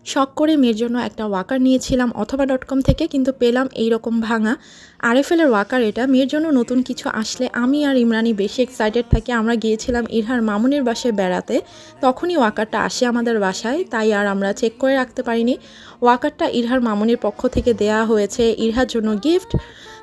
শখ করে মেয়ের জন্য একটা ওয়াকার নিয়েছিলাম অথবা.com থেকে, কিন্তু পেলাম এইরকম ভাঙা। আরএফএলের ওয়াকার এটা। মেয়ের জন্য নতুন কিছু আসলে আমি আর ইমরানি বেশি এক্সাইটেড থাকি। আমরা গিয়েছিলাম ইরহার মামুনের বাসায় বেড়াতে, তখনই ওয়াকারটা আসে আমাদের বাসায়, তাই আর আমরা চেক করে রাখতে পারিনি। ওয়াকারটা ইরহার মামুনির পক্ষ থেকে দেয়া হয়েছে ইরহার জন্য গিফট।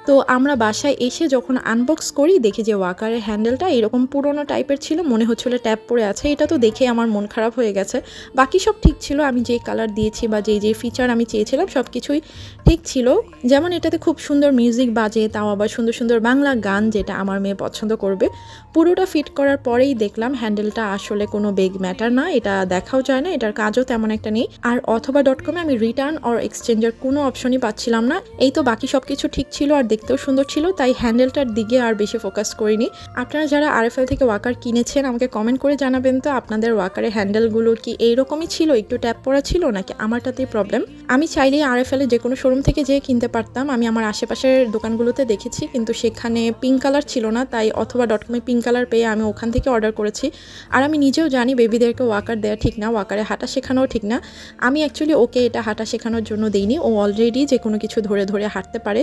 তো আমরা বাসায় এসে যখন আনবক্স করি দেখি যে ওয়াকারের হ্যান্ডেলটা এরকম পুরোনো টাইপের ছিল, মনে হচ্ছিল ট্যাপ পড়ে আছে। এটা তো দেখে আমার মন খারাপ হয়ে গেছে। বাকি সব ঠিক ছিল, আমি যেই কালার দিয়েছি বা যেই ফিচার আমি চেয়েছিলাম সব কিছুই ঠিক ছিল। যেমন এটাতে খুব সুন্দর মিউজিক বাজে, তাও আবার সুন্দর সুন্দর বাংলা গান, যেটা আমার মেয়ে পছন্দ করবে। পুরোটা ফিট করার পরেই দেখলাম হ্যান্ডেলটা আসলে কোনো বিগ ম্যাটার না, এটা দেখাও যায় না, এটার কাজও তেমন একটা নেই। আর অথবা.com আমি রিটার্ন অর এক্সচেঞ্জের কোনো অপশনই পাচ্ছিলাম না। এই তো বাকি সব কিছু ঠিক ছিল আর দেখতেও সুন্দর ছিল, তাই হ্যান্ডেলটার দিকে আর বেশি ফোকাস করিনি। আপনারা যারা আরএফএল থেকে ওয়াকার কিনেছেন আমাকে কমেন্ট করে জানাবেন তো আপনাদের ওয়াকারের হ্যান্ডেলগুলো কি এইরকমই ছিল, একটু ট্যাপ পড়া ছিল, নাকি আমারটাতেই প্রবলেম। আমি চাইলেই আরএফএল যে কোনো শোরুম থেকে যেয়ে কিনতে পারতাম। আমি আমার আশেপাশের দোকানগুলোতে দেখেছি, কিন্তু সেখানে পিঙ্ক কালার ছিল না, তাই অথবা.com পিঙ্ক কালার পেয়ে আমি ওখান থেকে অর্ডার করেছি। আর আমি নিজেও জানি বেবিদেরকে ওয়াকার দেওয়া ঠিক না, ওয়াকারে হাঁটা শেখানোও ঠিক না। আমি অ্যাকচুয়ালি ওকে এটা হাঁটা শেখানোর জন্য দিইনি, ও অলরেডি যে কোনো কিছু ধরে ধরে হাঁটতে পারে।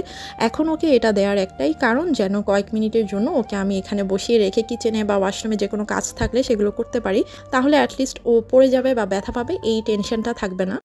এখন ওকে এটা দেওয়ার একটাই কারণ, যেন কয়েক মিনিটের জন্য ওকে আমি এখানে বসিয়ে রেখে কিচেনে বা ওয়াশরুমে যে কোনো কাজ থাকলে সেগুলো করতে পারি, তাহলে অ্যাটলিস্ট ও পড়ে যাবে বা ব্যথা পাবে এই টেনশনটা থাকবে না।